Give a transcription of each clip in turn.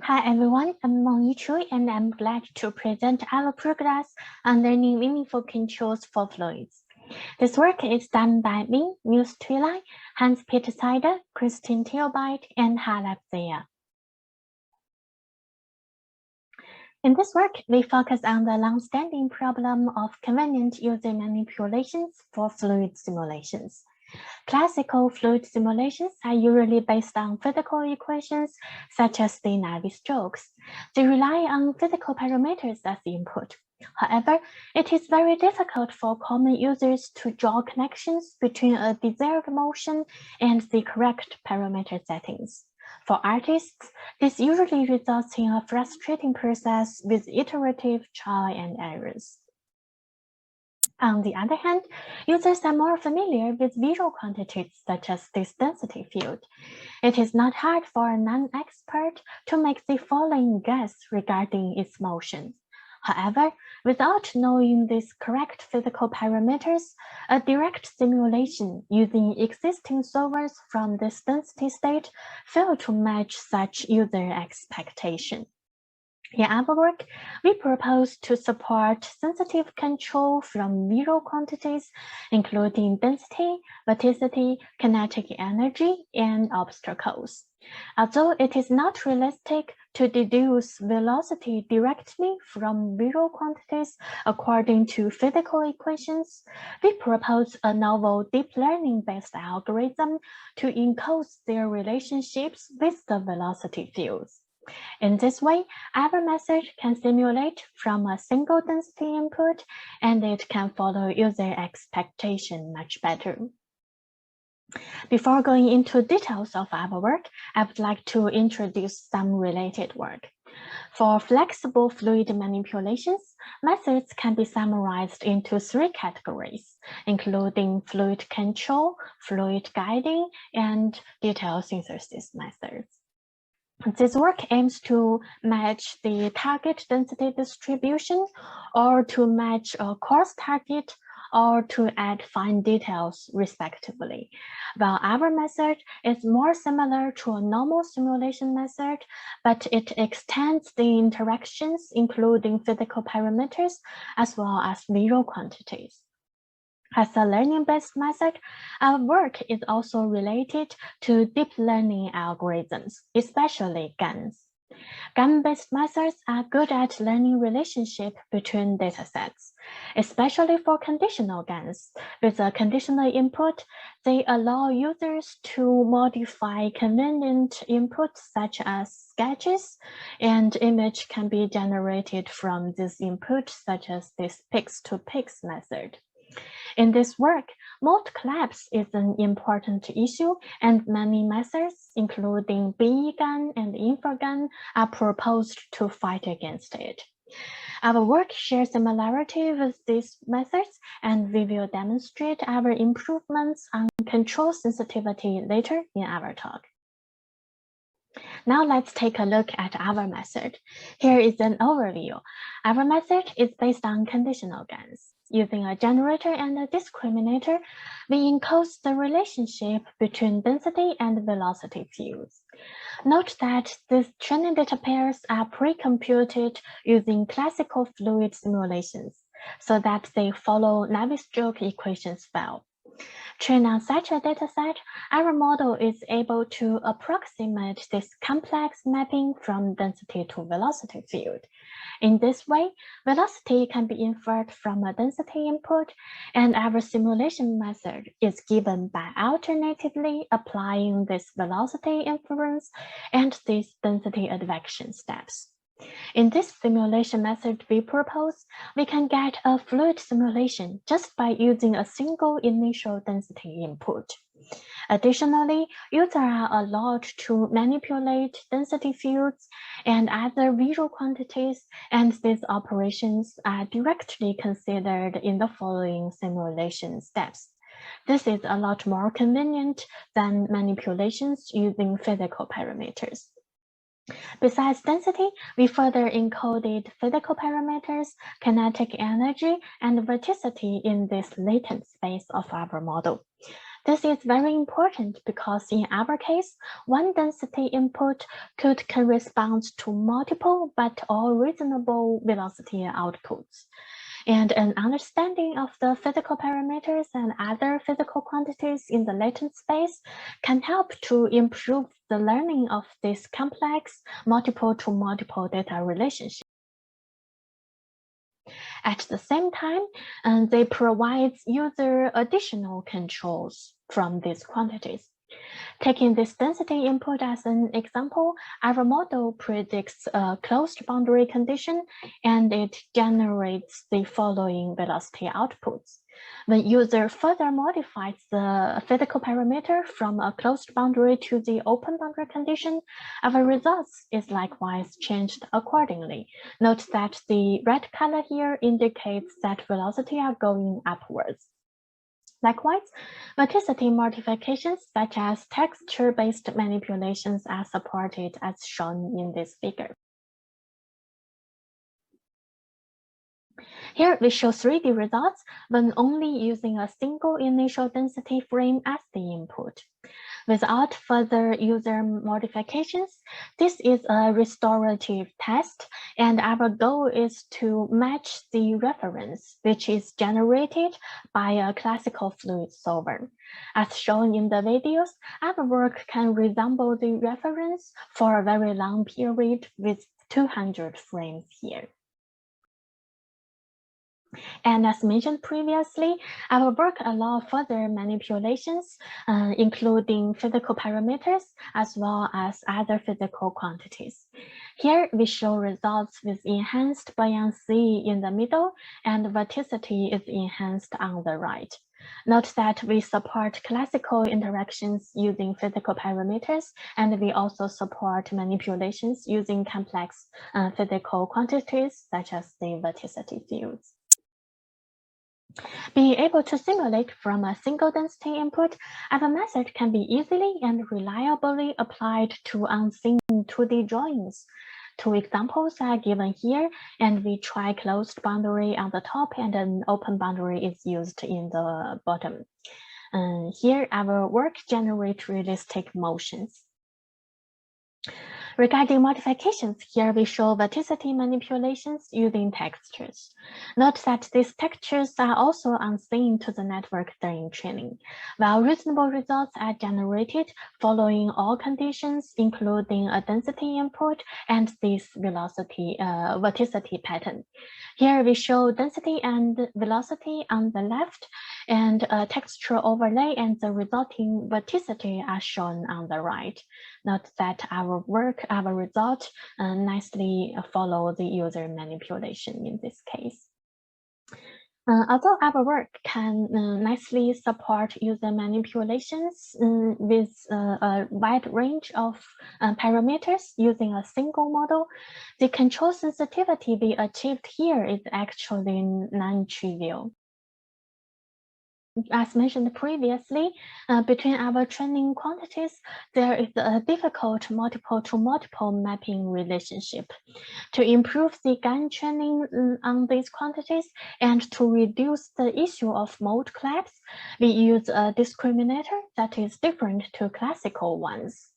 Hi everyone, I'm Mengyu and I'm glad to present our progress on learning meaningful controls for fluids. This work is done by me, Nils Thuerey, Hans-Peter Seidel, Christine Theobalt, and Rhaleb Zayer. In this work, we focus on the long-standing problem of convenient user manipulations for fluid simulations. Classical fluid simulations are usually based on physical equations, such as the Navier-Stokes. They rely on physical parameters as input. However, it is very difficult for common users to draw connections between a desired motion and the correct parameter settings. For artists, this usually results in a frustrating process with iterative trial and errors. On the other hand, users are more familiar with visual quantities such as this density field. It is not hard for a non-expert to make the following guess regarding its motion. However, without knowing these correct physical parameters, a direct simulation using existing solvers from this density state fails to match such user expectation. In our work, we propose to support sensitive control from visual quantities, including density, verticity, kinetic energy, and obstacles. Although it is not realistic to deduce velocity directly from visual quantities according to physical equations, we propose a novel deep learning-based algorithm to encode their relationships with the velocity fields. In this way, our method can simulate from a single density input, and it can follow user expectation much better. Before going into details of our work, I would like to introduce some related work. For flexible fluid manipulations, methods can be summarized into three categories, including fluid control, fluid guiding, and detail synthesis methods. This work aims to match the target density distribution, or to match a coarse target, or to add fine details, respectively. While our method is more similar to a normal simulation method, but it extends the interactions, including physical parameters, as well as visual quantities. As a learning-based method, our work is also related to deep learning algorithms, especially GANs. GAN-based methods are good at learning relationship between datasets, especially for conditional GANs. With a conditional input, they allow users to modify convenient inputs such as sketches, and image can be generated from this input, such as this pix-to-pix method. In this work, mode collapse is an important issue, and many methods, including BE-GAN and InfraGAN, are proposed to fight against it. Our work shares similarity with these methods, and we will demonstrate our improvements on control sensitivity later in our talk. Now let's take a look at our method. Here is an overview. Our method is based on conditional GANs. Using a generator and a discriminator, we encode the relationship between density and velocity fields. Note that these training data pairs are pre-computed using classical fluid simulations, so that they follow Navier-Stokes equations well. Trained on such a dataset, our model is able to approximate this complex mapping from density to velocity field. In this way, velocity can be inferred from a density input, and our simulation method is given by alternatively applying this velocity inference and these density advection steps. In this simulation method we propose, we can get a fluid simulation just by using a single initial density input. Additionally, users are allowed to manipulate density fields and other visual quantities, and these operations are directly considered in the following simulation steps. This is a lot more convenient than manipulations using physical parameters. Besides density, we further encoded physical parameters, kinetic energy, and verticity in this latent space of our model. This is very important because in our case, one density input can correspond to multiple but all reasonable velocity outputs. And an understanding of the physical parameters and other physical quantities in the latent space can help to improve the learning of this complex multiple-to-multiple data relationship. At the same time, they provide user additional controls from these quantities. Taking this density input as an example, our model predicts a closed boundary condition and it generates the following velocity outputs. When user further modifies the physical parameter from a closed boundary to the open boundary condition, our results is likewise changed accordingly. Note that the red color here indicates that velocity are going upwards. Likewise, verticity modifications such as texture-based manipulations are supported as shown in this figure. Here we show 3D results when only using a single initial density frame as the input. Without further user modifications, this is a restorative test, and our goal is to match the reference, which is generated by a classical fluid solver. As shown in the videos, our work can resemble the reference for a very long period with 200 frames here. And as mentioned previously, our work allows further manipulations, including physical parameters, as well as other physical quantities. Here we show results with enhanced buoyancy in the middle, and verticity is enhanced on the right. Note that we support classical interactions using physical parameters, and we also support manipulations using complex physical quantities, such as the verticity fields. Being able to simulate from a single density input, our method can be easily and reliably applied to unseen 2D drawings. 2 examples are given here, and we try closed boundary on the top and an open boundary is used in the bottom. Here, our work generates realistic motions. Regarding modifications, here we show verticity manipulations using textures. Note that these textures are also unseen to the network during training, while reasonable results are generated following all conditions, including a density input and this verticity pattern. Here we show density and velocity on the left, and a texture overlay and the resulting verticity are shown on the right. Note that our result nicely follow the user manipulation in this case. Although our work can nicely support user manipulations with a wide range of parameters using a single model, the control sensitivity we achieved here is actually non-trivial. As mentioned previously, between our training quantities, there is a difficult multiple-to-multiple mapping relationship. To improve the GAN training on these quantities and to reduce the issue of mode collapse, we use a discriminator that is different to classical ones.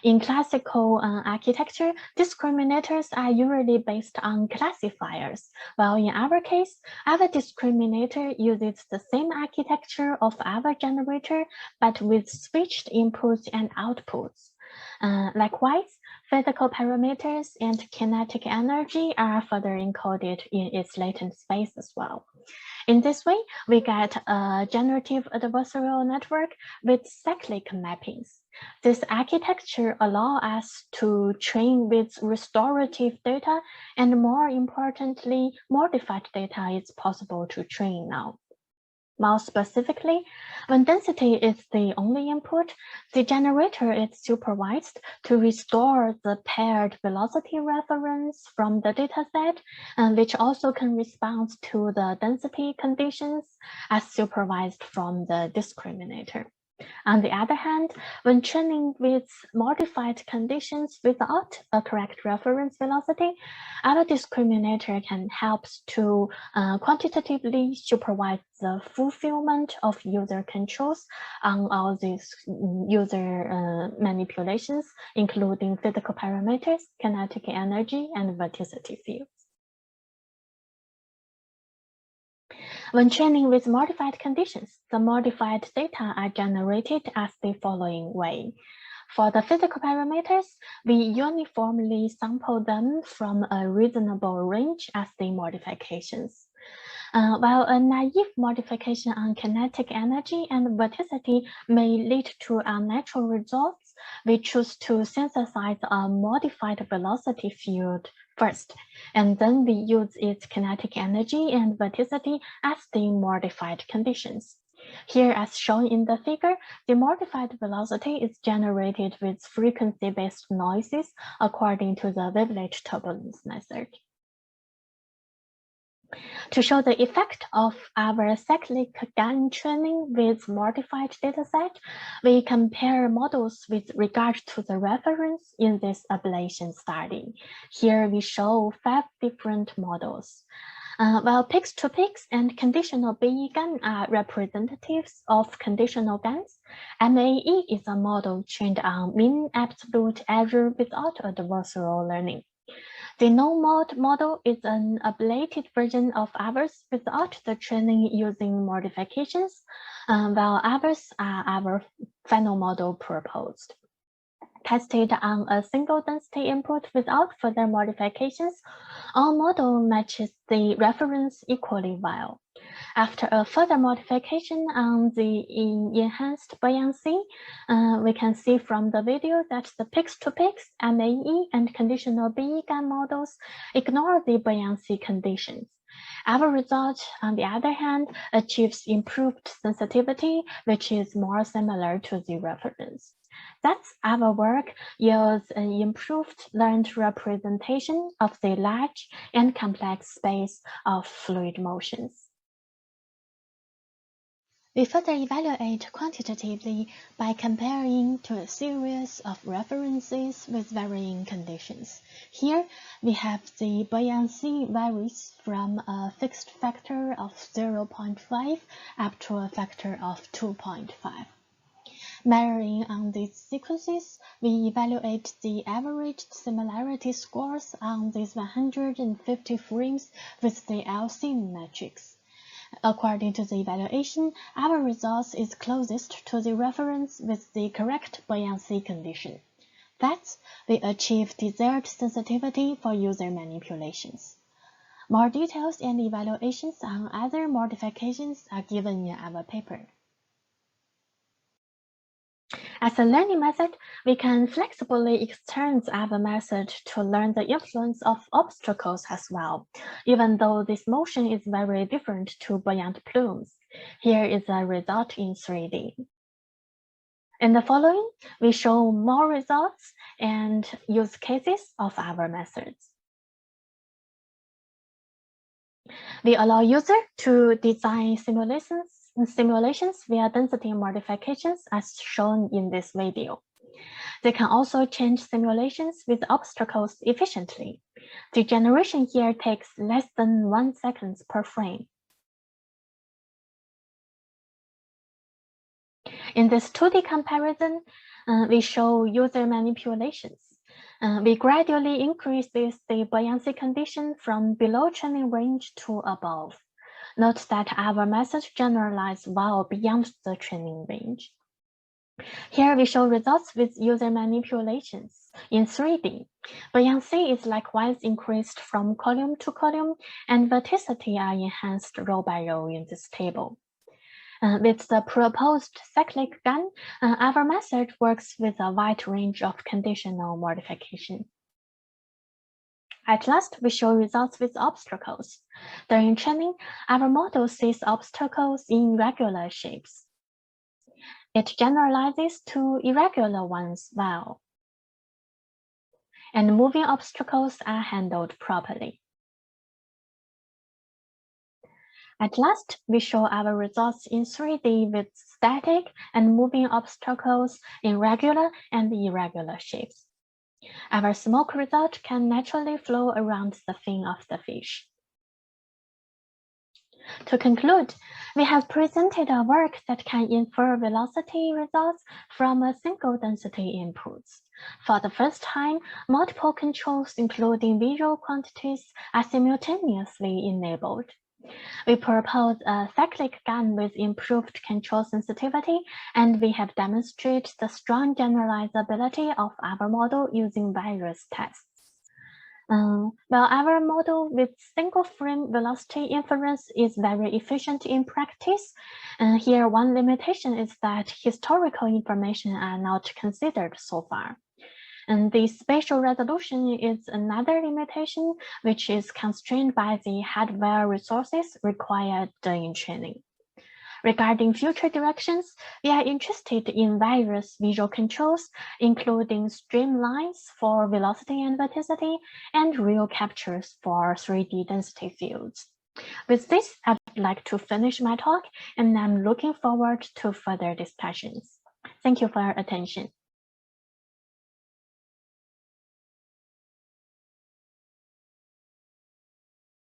In classical architecture, discriminators are usually based on classifiers, while in our case, our discriminator uses the same architecture of our generator, but with switched inputs and outputs. Likewise, physical parameters and kinetic energy are further encoded in its latent space as well. In this way, we get a generative adversarial network with cyclic mappings. This architecture allows us to train with restorative data, and more importantly, modified data is possible to train now. More specifically, when density is the only input, the generator is supervised to restore the paired velocity reference from the dataset, which also can respond to the density conditions as supervised from the discriminator. On the other hand, when training with modified conditions without a correct reference velocity, our discriminator can help to quantitatively supervise the fulfillment of user controls on all these user manipulations, including physical parameters, kinetic energy, and verticity fields. When training with modified conditions, the modified data are generated as the following way. For the physical parameters, we uniformly sample them from a reasonable range as the modifications. While a naive modification on kinetic energy and verticity may lead to unnatural results, we choose to synthesize a modified velocity field first, and then we use its kinetic energy and verticity as the modified conditions. Here, as shown in the figure, the modified velocity is generated with frequency-based noises according to the wavelet turbulence method. To show the effect of our cyclic GAN training with modified dataset, we compare models with regard to the reference in this ablation study. Here we show 5 different models. While peaks-to-peaks and conditional BE GAN are representatives of conditional GANs, MAE is a model trained on mean absolute error without adversarial learning. The no-mod model is an ablated version of ours without the training using modifications, while ours are our final model proposed. Tested on a single density input without further modifications, our model matches the reference equally well. After a further modification on the enhanced buoyancy, we can see from the video that the peaks-to-peaks, MAE, and conditional BE GAN models ignore the buoyancy conditions. Our result, on the other hand, achieves improved sensitivity, which is more similar to the reference. Thus, our work yields an improved learned representation of the large and complex space of fluid motions. We further evaluate quantitatively by comparing to a series of references with varying conditions. Here, we have the buoyancy varies from a fixed factor of 0.5 up to a factor of 2.5. Measuring on these sequences, we evaluate the averaged similarity scores on these 150 frames with the LC matrix. According to the evaluation, our results is closest to the reference with the correct buoyancy condition. Thus, we achieve desired sensitivity for user manipulations. More details and evaluations on other modifications are given in our paper. As a learning method, we can flexibly extend our method to learn the influence of obstacles as well, even though this motion is very different to buoyant plumes. Here is a result in 3D. In the following, we show more results and use cases of our methods. We allow users to design simulations via density modifications as shown in this video. They can also change simulations with obstacles efficiently. The generation here takes less than 1 second per frame. In this 2D comparison, we show user manipulations. We gradually increase the buoyancy condition from below training range to above. Note that our method generalizes well beyond the training range. Here we show results with user manipulations in 3D. Buoyancy is likewise increased from column to column, and verticity are enhanced row by row in this table. With the proposed cyclic GAN, our method works with a wide range of conditional modification. At last, we show results with obstacles. During training, our model sees obstacles in regular shapes. It generalizes to irregular ones well, and moving obstacles are handled properly. At last, we show our results in 3D with static and moving obstacles in regular and irregular shapes. Our smoke result can naturally flow around the fin of the fish. To conclude, we have presented a work that can infer velocity results from a single density input. For the first time, multiple controls, including visual quantities, are simultaneously enabled. We propose a cyclic gun with improved control sensitivity, and we have demonstrated the strong generalizability of our model using various tests. Well, our model with single frame velocity inference is very efficient in practice. And here, one limitation is that historical information are not considered so far. And the spatial resolution is another limitation, which is constrained by the hardware resources required in training. Regarding future directions, we are interested in various visual controls, including streamlines for velocity and verticity, and real captures for 3D density fields. With this, I'd like to finish my talk, and I'm looking forward to further discussions. Thank you for your attention.